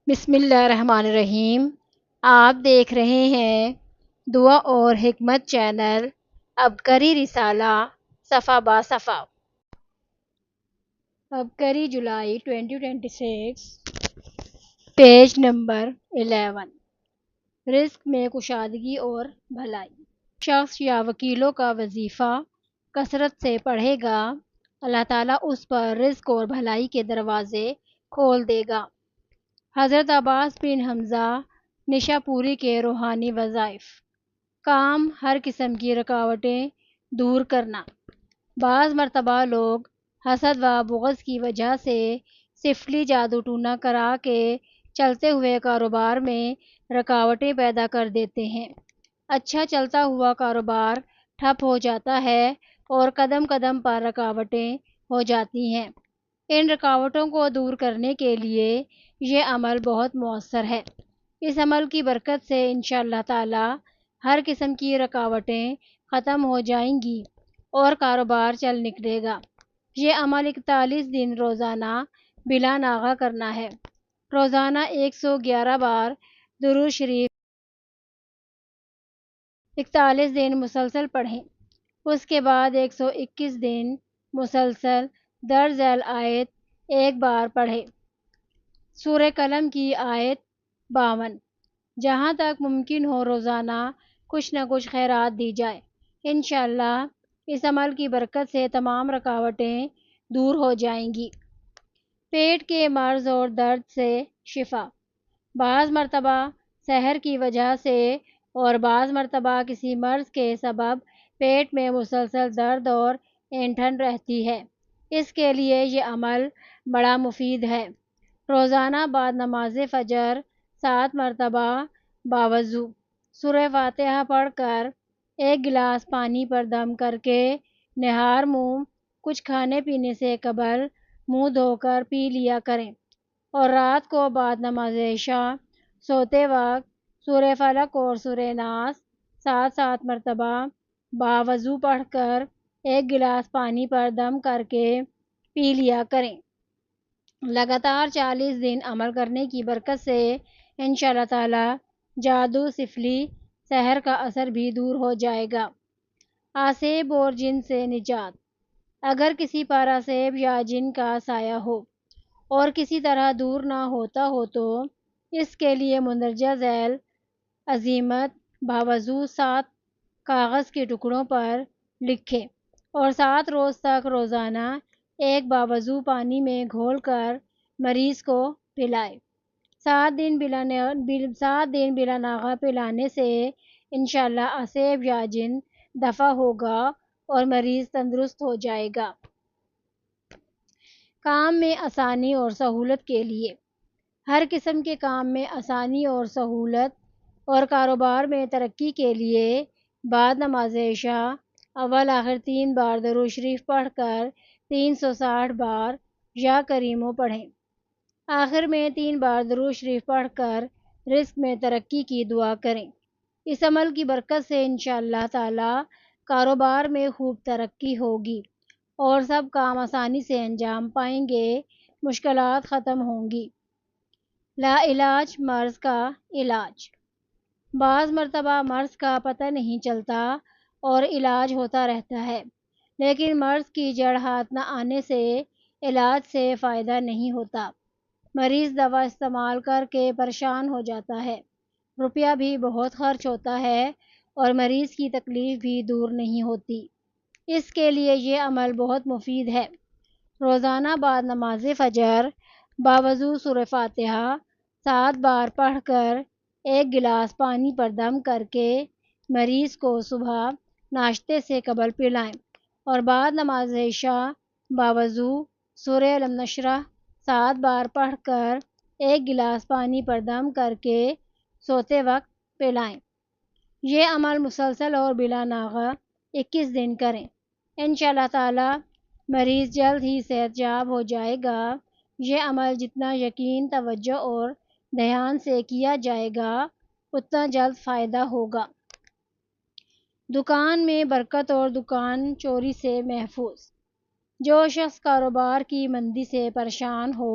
بسم اللہ الرحمن الرحیم۔ آپ دیکھ رہے ہیں دعا اور حکمت چینل۔ عبقری رسالہ صفحہ با صفحہ۔ عبقری جولائی 2026، پیج نمبر 11۔ رزق میں کشادگی اور بھلائی۔ شخص یا وکیلوں کا وظیفہ کثرت سے پڑھے گا، اللہ تعالیٰ اس پر رزق اور بھلائی کے دروازے کھول دے گا۔ حضرت عباس بن حمزہ نشاپوری کے روحانی وظائف۔ کام، ہر قسم کی رکاوٹیں دور کرنا۔ بعض مرتبہ لوگ حسد و بغض کی وجہ سے سفلی جادو ٹونا کرا کے چلتے ہوئے کاروبار میں رکاوٹیں پیدا کر دیتے ہیں۔ اچھا چلتا ہوا کاروبار ٹھپ ہو جاتا ہے اور قدم قدم پر رکاوٹیں ہو جاتی ہیں۔ ان رکاوٹوں کو دور کرنے کے لیے یہ عمل بہت مؤثر ہے۔ اس عمل کی برکت سے انشاءاللہ تعالی ہر قسم کی رکاوٹیں ختم ہو جائیں گی اور کاروبار چل نکلے گا۔ یہ عمل 41 دن روزانہ بلا ناغہ کرنا ہے۔ روزانہ 111 بار درود شریف 41 دن مسلسل پڑھیں۔ اس کے بعد 121 دن مسلسل در ذیل آیت ایک بار پڑھیں۔ سورہ قلم کی آیت 52۔ جہاں تک ممکن ہو روزانہ کچھ نہ کچھ خیرات دی جائے۔ انشاءاللہ اس عمل کی برکت سے تمام رکاوٹیں دور ہو جائیں گی۔ پیٹ کے مرض اور درد سے شفا۔ بعض مرتبہ سحر کی وجہ سے اور بعض مرتبہ کسی مرض کے سبب پیٹ میں مسلسل درد اور اینٹھن رہتی ہے۔ اس کے لیے یہ عمل بڑا مفید ہے۔ روزانہ بعد نماز فجر 7 مرتبہ باوضو سورہ فاتحہ پڑھ کر 1 گلاس پانی پر دم کر کے نہار منہ کچھ کھانے پینے سے قبل منہ دھو کر پی لیا کریں، اور رات کو بعد نماز عشاء سوتے وقت سورہ فلق اور سورہ ناس 7 مرتبہ باوضو پڑھ کر 1 گلاس پانی پر دم کر کے پی لیا کریں۔ لگاتار 40 دن عمل کرنے کی برکت سے انشاءاللہ تعالی جادو، سفلی، سحر کا اثر بھی دور ہو جائے گا۔ آسیب اور جن سے نجات۔ اگر کسی پر آسیب یا جن کا سایہ ہو اور کسی طرح دور نہ ہوتا ہو تو اس کے لیے مندرجہ ذیل عزیمت باوضو 7 کاغذ کے ٹکڑوں پر لکھیں اور 7 روز تک روزانہ 1 باوضو پانی میں گھول کر مریض کو پلائے۔ 7 دن بلا ناغہ پلانے سے انشاءاللہ آسیب یا جن دفع ہوگا اور مریض تندرست ہو جائے گا۔ کام میں آسانی اور سہولت کے لیے۔ ہر قسم کے کام میں آسانی اور سہولت اور کاروبار میں ترقی کے لیے بعد نماز عشاء اول آخر 3 بار درود شریف پڑھ کر 360 بار یا کریمو پڑھیں۔ آخر میں 3 بار درود شریف پڑھ کر رزق میں ترقی کی دعا کریں۔ اس عمل کی برکت سے انشاءاللہ تعالی کاروبار میں خوب ترقی ہوگی اور سب کام آسانی سے انجام پائیں گے، مشکلات ختم ہوں گی۔ لا علاج مرض کا علاج۔ بعض مرتبہ مرض کا پتہ نہیں چلتا اور علاج ہوتا رہتا ہے، لیکن مرض کی جڑ ہاتھ نہ آنے سے علاج سے فائدہ نہیں ہوتا۔ مریض دوا استعمال کر کے پریشان ہو جاتا ہے، روپیہ بھی بہت خرچ ہوتا ہے اور مریض کی تکلیف بھی دور نہیں ہوتی۔ اس کے لیے یہ عمل بہت مفید ہے۔ روزانہ بعد نماز فجر باوضو سورہ فاتحہ 7 بار پڑھ کر 1 گلاس پانی پر دم کر کے مریض کو صبح ناشتے سے قبل پلائیں، اور بعد نماز عشاء باوضو سورہ الم نشرح 7 بار پڑھ کر 1 گلاس پانی پر دم کر کے سوتے وقت پلائیں۔ یہ عمل مسلسل اور بلا ناغہ 21 دن کریں۔ انشاءاللہ تعالی مریض جلد ہی صحت یاب ہو جائے گا۔ یہ عمل جتنا یقین، توجہ اور دھیان سے کیا جائے گا اتنا جلد فائدہ ہوگا۔ دکان میں برکت اور دکان چوری سے محفوظ۔ جو شخص کاروبار کی مندی سے پریشان ہو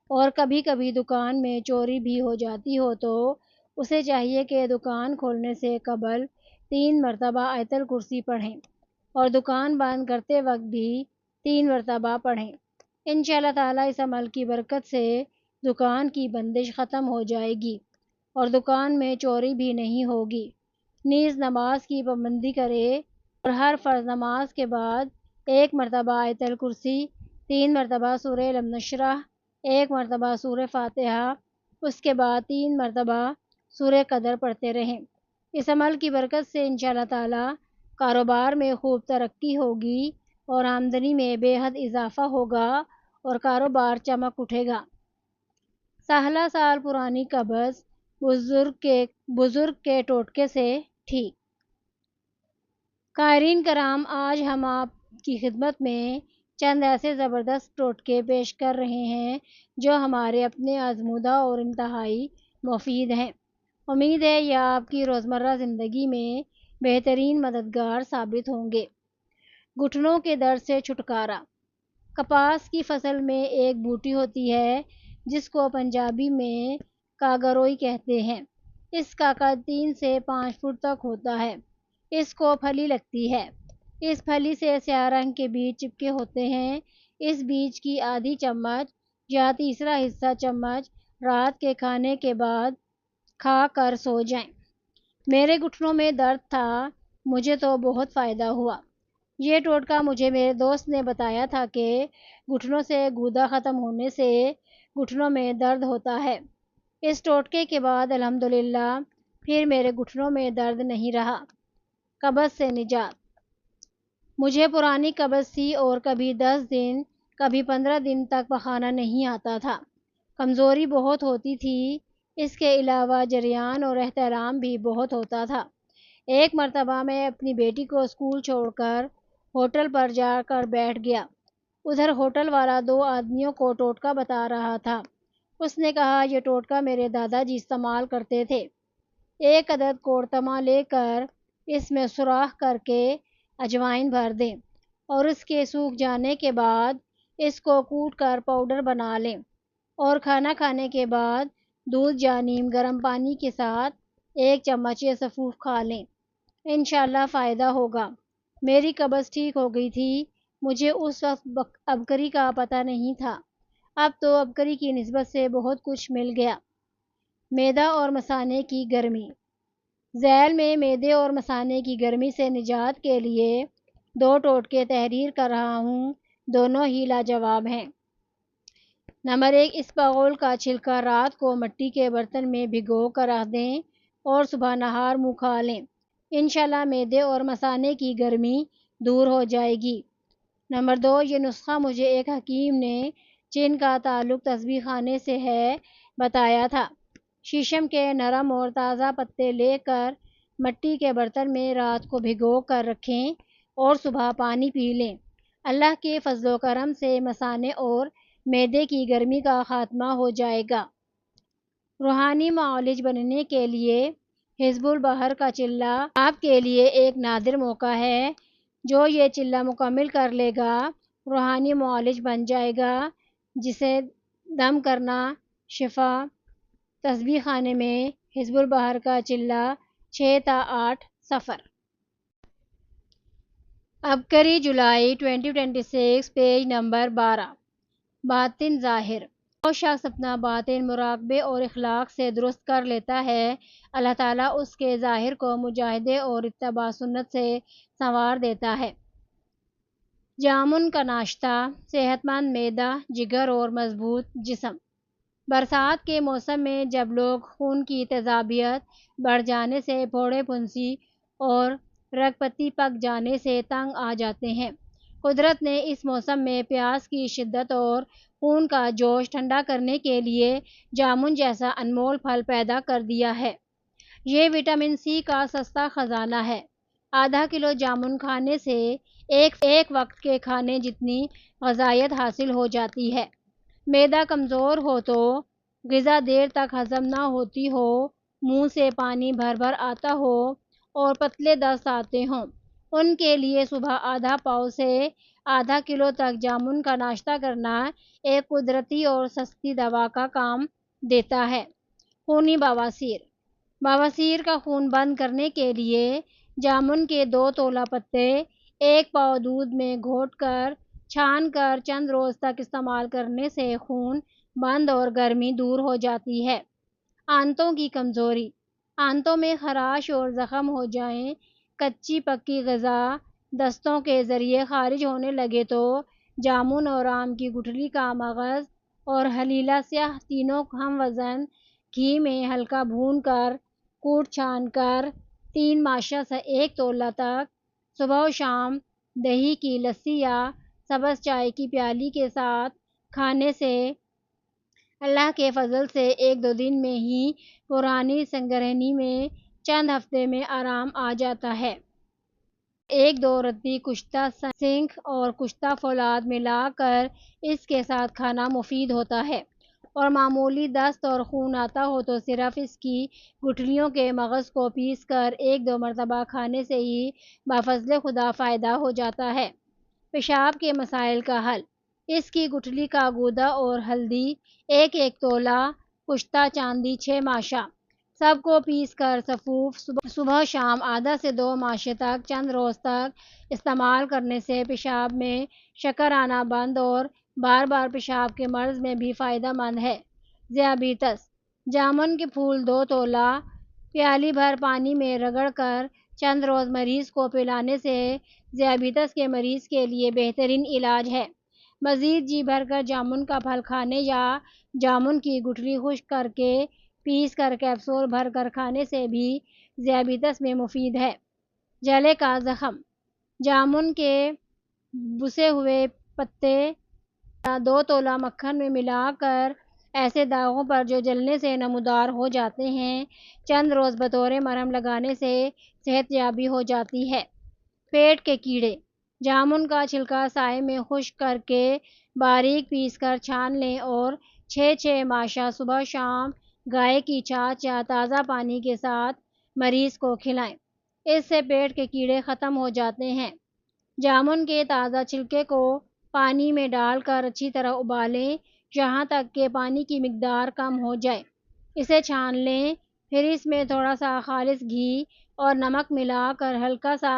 اور کبھی کبھی دکان میں چوری بھی ہو جاتی ہو تو اسے چاہیے کہ دکان کھولنے سے قبل 3 مرتبہ آیت الکرسی پڑھیں اور دکان بند کرتے وقت بھی 3 مرتبہ پڑھیں۔ انشاءاللہ تعالیٰ اس عمل کی برکت سے دکان کی بندش ختم ہو جائے گی اور دکان میں چوری بھی نہیں ہوگی۔ نیز نماز کی پابندی کرے اور ہر فرض نماز کے بعد 1 مرتبہ آیت الکرسی، 3 مرتبہ سورہ الم نشرح، 1 مرتبہ سورہ فاتحہ، اس کے بعد 3 مرتبہ سورہ قدر پڑھتے رہیں۔ اس عمل کی برکت سے انشاءاللہ تعالیٰ کاروبار میں خوب ترقی ہوگی اور آمدنی میں بے حد اضافہ ہوگا اور کاروبار چمک اٹھے گا۔ سالہ سال پرانی قبض بزرگ کے ٹوٹکے سے ٹھیک۔ قائرین کرام، آج ہم آپ کی خدمت میں چند ایسے زبردست ٹوٹکے پیش کر رہے ہیں جو ہمارے اپنے آزمودہ اور انتہائی مفید ہیں۔ امید ہے یہ آپ کی روزمرہ زندگی میں بہترین مددگار ثابت ہوں گے۔ گھٹنوں کے درد سے چھٹکارا۔ کپاس کی فصل میں ایک بوٹی ہوتی ہے جس کو پنجابی میں کاگروئی کہتے ہیں۔ اس کا قد 3 سے 5 فٹ تک ہوتا ہے۔ اس کو پھلی لگتی ہے۔ اس پھلی سے سیاہ رنگ کے بیج چپکے ہوتے ہیں۔ اس بیج کی آدھی چمچ یا تیسرا حصہ چمچ رات کے کھانے کے بعد کھا کر سو جائیں۔ میرے گھٹنوں میں درد تھا، مجھے تو بہت فائدہ ہوا۔ یہ ٹوٹکا مجھے میرے دوست نے بتایا تھا کہ گھٹنوں سے گودا ختم ہونے سے گھٹنوں میں درد ہوتا ہے۔ اس ٹوٹکے کے بعد الحمدللہ پھر میرے گھٹنوں میں درد نہیں رہا۔ قبض سے نجات۔ مجھے پرانی قبض تھی اور کبھی 10 دن کبھی 15 دن تک پخانہ نہیں آتا تھا۔ کمزوری بہت ہوتی تھی، اس کے علاوہ جریان اور احتلام بھی بہت ہوتا تھا۔ ایک مرتبہ میں اپنی بیٹی کو اسکول چھوڑ کر ہوٹل پر جا کر بیٹھ گیا۔ ادھر ہوٹل والا 2 آدمیوں کو ٹوٹکا بتا رہا تھا۔ اس نے کہا یہ ٹوٹکا میرے دادا جی استعمال کرتے تھے۔ 1 عدد کورتما لے کر اس میں سوراخ کر کے اجوائن بھر دیں اور اس کے سوکھ جانے کے بعد اس کو کوٹ کر پاؤڈر بنا لیں اور کھانا کھانے کے بعد دودھ یا نیم گرم پانی کے ساتھ 1 چمچ یہ سفوف کھا لیں۔ انشاءاللہ فائدہ ہوگا۔ میری قبض ٹھیک ہو گئی تھی۔ مجھے اس وقت ابکری کا پتہ نہیں تھا، اب تو ابکری کی نسبت سے بہت کچھ مل گیا۔ معدہ اور مثانے کی گرمی۔ ذیل میں معدے اور مثانے کی گرمی سے نجات کے لیے 2 ٹوٹکے تحریر کر رہا ہوں، دونوں ہی لاجواب ہیں۔ نمبر 1، اسپغول کا چھلکا رات کو مٹی کے برتن میں بھگو کر رکھ دیں اور صبح نہار منہ کھا لیں۔ انشاءاللہ معدے اور مثانے کی گرمی دور ہو جائے گی۔ نمبر 2، یہ نسخہ مجھے ایک حکیم نے جن کا تعلق تسبیح خانے سے ہے بتایا تھا۔ شیشم کے نرم اور تازہ پتے لے کر مٹی کے برتن میں رات کو بھگو کر رکھیں اور صبح پانی پی لیں۔ اللہ کے فضل و کرم سے مثانے اور معدے کی گرمی کا خاتمہ ہو جائے گا۔ روحانی معالج بننے کے لیے حزب البحر کا چلہ آپ کے لیے ایک نادر موقع ہے۔ جو یہ چلہ مکمل کر لے گا روحانی معالج بن جائے گا، جسے دم کرنا شفا۔ تسبیح خانے میں حزب البحر کا چلہ 6 تا 8 صفر۔ ابکری جولائی 2026 پیج نمبر 12۔ باطن ظاہر۔ جو شخص اپنا باطن مراقبے اور اخلاق سے درست کر لیتا ہے، اللہ تعالیٰ اس کے ظاہر کو مجاہدے اور اتباع سنت سے سنوار دیتا ہے۔ جامن کا ناشتہ، صحت مند معدہ، جگر اور مضبوط جسم۔ برسات کے موسم میں جب لوگ خون کی تیزابیت بڑھ جانے سے، پھوڑے پھنسی اور رگ پتی پک جانے سے تنگ آ جاتے ہیں، قدرت نے اس موسم میں پیاس کی شدت اور خون کا جوش ٹھنڈا کرنے کے لیے جامن جیسا انمول پھل پیدا کر دیا ہے۔ یہ وٹامن سی کا سستا خزانہ ہے۔ آدھا کلو جامن کھانے سے ایک وقت کے کھانے جتنی غذائیت حاصل ہو جاتی ہے۔ معدہ کمزور ہو تو غذا دیر تک ہضم نہ ہوتی ہو، منہ سے پانی بھر بھر آتا ہو اور پتلے دست آتے ہوں، ان کے لیے صبح آدھا پاؤ سے آدھا کلو تک جامن کا ناشتہ کرنا ایک قدرتی اور سستی دوا کا کام دیتا ہے۔ خونی بواسیر۔ بواسیر کا خون بند کرنے کے لیے جامن کے 2 تولہ پتے 1 پاؤ دودھ میں گھوٹ کر چھان کر چند روز تک استعمال کرنے سے خون بند اور گرمی دور ہو جاتی ہے۔ آنتوں کی کمزوری۔ آنتوں میں خراش اور زخم ہو جائیں، کچی پکی غذا دستوں کے ذریعے خارج ہونے لگے تو جامن اور آم کی گٹھلی کا مغز اور ہلیلہ سیاہ تینوں ہم وزن گھی میں ہلکا بھون کر کوٹ چھان کر 3 ماشا سے 1 تولہ تک صبح و شام دہی کی لسی یا سبز چائے کی پیالی کے ساتھ کھانے سے اللہ کے فضل سے 1-2 دن میں ہی پرانی سنگرہنی میں چند ہفتے میں آرام آ جاتا ہے۔ 1-2 رتی کشتہ سنکھ اور کشتہ فولاد ملا کر اس کے ساتھ کھانا مفید ہوتا ہے، اور معمولی دست اور خون آتا ہو تو صرف اس کی گٹھلیوں کے مغز کو پیس کر 1-2 مرتبہ کھانے سے ہی بفضل خدا فائدہ ہو جاتا ہے۔ پیشاب کے مسائل کا حل۔ اس کی گٹھلی کا گودا اور ہلدی 1 تولہ، کشتہ چاندی 6 ماشا، سب کو پیس کر سفوف صبح شام آدھا سے 2 ماشے تک چند روز تک استعمال کرنے سے پیشاب میں شکر آنا بند اور بار بار پیشاب کے مرض میں بھی فائدہ مند ہے۔ ذیابیطس۔ جامن کے پھول 2 تولہ پیالی بھر پانی میں رگڑ کر چند روز مریض کو پلانے سے ذیابیطس کے مریض کے لیے بہترین علاج ہے۔ مزید جی بھر کر جامن کا پھل کھانے یا جامن کی گٹھلی خشک کر کے پیس کر کیپسول بھر کر کھانے سے بھی ذیابیطس میں مفید ہے۔ جلے کا زخم۔ جامن کے بسے ہوئے پتے 2 تولہ مکھن میں ملا کر ایسے داغوں پر جو جلنے سے نمودار ہو جاتے ہیں چند روز بطور مرہم لگانے سے صحت یابی ہو جاتی ہے۔ پیٹ کے کیڑے۔ جامن کا چھلکا سائے میں خشک کر کے باریک پیس کر چھان لیں اور 6 ماشا صبح شام گائے کی چھاچ یا تازہ پانی کے ساتھ مریض کو کھلائیں، اس سے پیٹ کے کیڑے ختم ہو جاتے ہیں۔ جامن کے تازہ چھلکے کو پانی میں ڈال کر اچھی طرح ابالیں یہاں تک کہ پانی کی مقدار کم ہو جائے، اسے چھان لیں، پھر اس میں تھوڑا سا خالص گھی اور نمک ملا کر ہلکا سا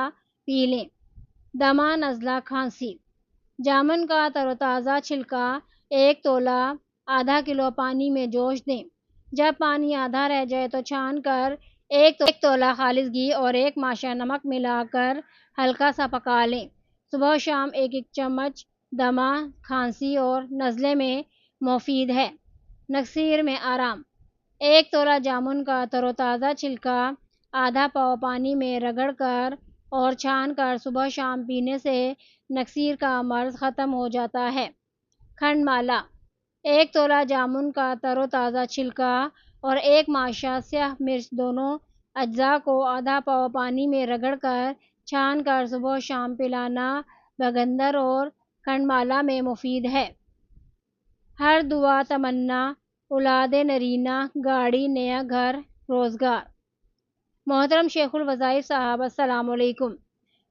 پی لیں۔ دمہ، نزلہ، کھانسی۔ جامن کا تر و تازہ چھلکا 1 تولہ آدھا کلو پانی میں جوش دیں، جب پانی آدھا رہ جائے تو چھان کر 1 تولہ خالص گھی اور 1 ماشا نمک ملا کر ہلکا سا پکا لیں۔ صبح و شام 1 چمچ دمہ، کھانسی اور نزلے میں مفید ہے۔ نکسیر میں آرام۔ 1 تولہ جامن کا تر و تازہ چھلکا آدھا پاؤ پانی میں رگڑ کر اور چھان کر صبح شام پینے سے نکسیر کا مرض ختم ہو جاتا ہے۔ کھنڈ مالا۔ 1 تولہ جامن کا تر و تازہ چھلکا اور 1 ماشا سیاہ مرچ دونوں اجزاء کو آدھا پاؤ پانی میں رگڑ کر چھان کر صبح و شام پلانا بگندر اور کھنڈ مالا میں مفید ہے۔ ہر دعا تمنا، اولاد نرینہ، گاڑی، نیا گھر، روزگار۔ محترم شیخ الوظائف صاحب، السلام علیکم۔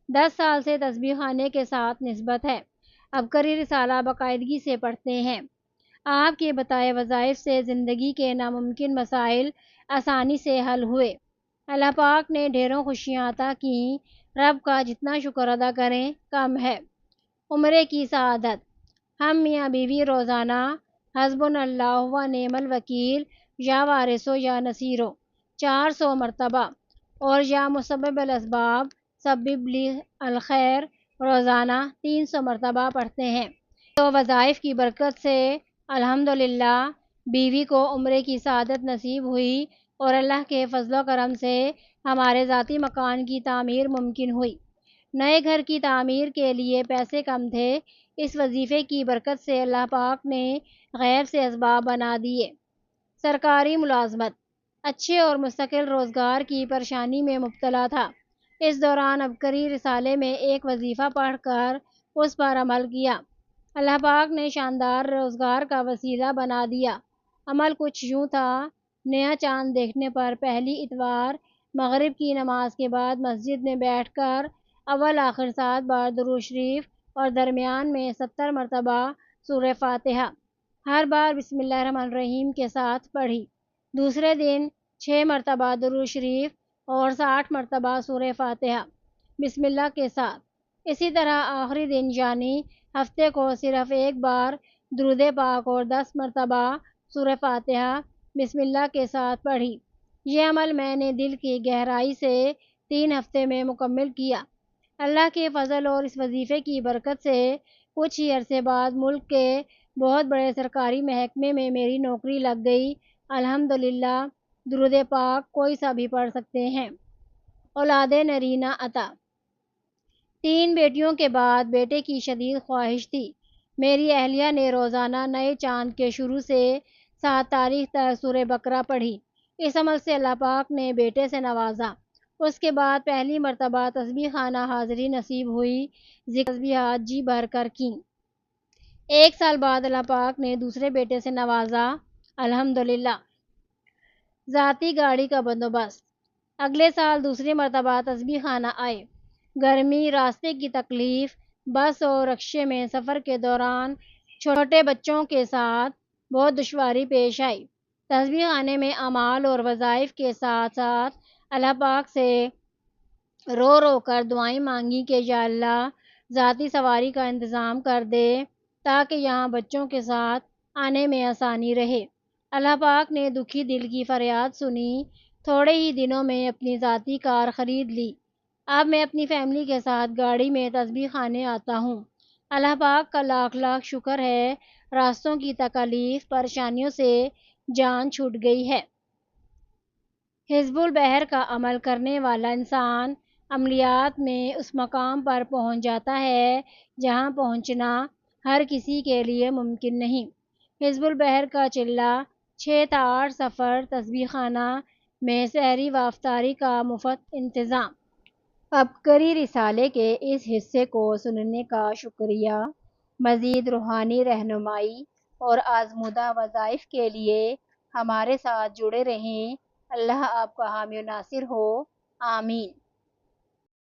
10 سال سے تسبیح خانے کے ساتھ نسبت ہے۔ عبقری رسالہ باقاعدگی سے پڑھتے ہیں۔ آپ کے بتائے وظائف سے زندگی کے ناممکن مسائل آسانی سے حل ہوئے۔ اللہ پاک نے ڈھیروں خوشیاں عطا کیں، رب کا جتنا شکر ادا کریں کم ہے۔ عمرے کی سعادت۔ ہم میاں بیوی روزانہ حسبنا اللہ و نعم الوکیل یا وارثو یا نصیرو 400 مرتبہ اور یا مسبب الاسباب سبب لی الخیر روزانہ 300 مرتبہ پڑھتے ہیں۔ تو وظائف کی برکت سے الحمدللہ بیوی کو عمرے کی سعادت نصیب ہوئی اور اللہ کے فضل و کرم سے ہمارے ذاتی مکان کی تعمیر ممکن ہوئی۔ نئے گھر کی تعمیر کے لیے پیسے کم تھے، اس وظیفے کی برکت سے اللہ پاک نے غیب سے اسباب بنا دیے۔ سرکاری ملازمت۔ اچھے اور مستقل روزگار کی پریشانی میں مبتلا تھا، اس دوران عبقری رسالے میں ایک وظیفہ پڑھ کر اس پر عمل کیا، اللہ پاک نے شاندار روزگار کا وسیلہ بنا دیا۔ عمل کچھ یوں تھا، نیا چاند دیکھنے پر پہلی اتوار مغرب کی نماز کے بعد مسجد میں بیٹھ کر اول آخر 7 بار درود شریف اور درمیان میں 70 مرتبہ سورہ فاتحہ، ہر بار بسم اللہ الرحمن الرحیم کے ساتھ پڑھی۔ دوسرے دن 6 مرتبہ درود شریف اور 60 مرتبہ سورہ فاتحہ بسم اللہ کے ساتھ۔ اسی طرح آخری دن یعنی ہفتے کو صرف ایک بار درود پاک اور 10 مرتبہ سورہ فاتحہ بسم اللہ کے ساتھ پڑھی۔ یہ عمل میں نے دل کی گہرائی سے 3 ہفتے میں مکمل کیا۔ اللہ کے فضل اور اس وظیفے کی برکت سے کچھ ہی عرصے بعد ملک کے بہت بڑے سرکاری محکمے میں میری نوکری لگ گئی۔ الحمدللہ، درود پاک کوئی سا بھی پڑھ سکتے ہیں۔ اولاد نرینہ عطا۔ 3 بیٹیوں کے بعد بیٹے کی شدید خواہش تھی۔ میری اہلیہ نے روزانہ نئے چاند کے شروع سے 7 تاریخ تک سورہ بقرہ پڑھی۔ اس عمل سے اللہ پاک نے بیٹے سے نوازا۔ اس کے بعد پہلی مرتبہ تسبیح خانہ حاضری نصیب ہوئی، ذکر تسبیحات جی بھر کر کیں۔ 1 سال بعد اللہ پاک نے دوسرے بیٹے سے نوازا، الحمدللہ۔ ذاتی گاڑی کا بندوبست۔ اگلے سال دوسری مرتبہ تسبیح خانہ آئے۔ گرمی، راستے کی تکلیف، بس اور رکشے میں سفر کے دوران چھوٹے بچوں کے ساتھ بہت دشواری پیش آئی۔ تسبیح خانے میں اعمال اور وظائف کے ساتھ ساتھ اللہ پاک سے رو رو کر دعائیں مانگی کہ یا اللہ ذاتی سواری کا انتظام کر دے تاکہ یہاں بچوں کے ساتھ آنے میں آسانی رہے۔ اللہ پاک نے دکھی دل کی فریاد سنی۔ تھوڑے ہی دنوں میں اپنی ذاتی کار خرید لی۔ اب میں اپنی فیملی کے ساتھ گاڑی میں تسبیح خانے آتا ہوں۔ اللہ پاک کا لاکھ لاکھ شکر ہے، راستوں کی تکالیف، پریشانیوں سے جان چھوٹ گئی ہے۔ حزب البحر کا عمل کرنے والا انسان عملیات میں اس مقام پر پہنچ جاتا ہے جہاں پہنچنا ہر کسی کے لیے ممکن نہیں۔ حزب البحر کا چلہ 6 تا 8 سفر، تسبیح خانہ میں سحری و افطاری کا مفت انتظام۔ عبقری رسالے کے اس حصے کو سننے کا شکریہ۔ مزید روحانی رہنمائی اور آزمودہ وظائف کے لیے ہمارے ساتھ جڑے رہیں۔ اللہ آپ کا حامی و ناصر ہو، آمین۔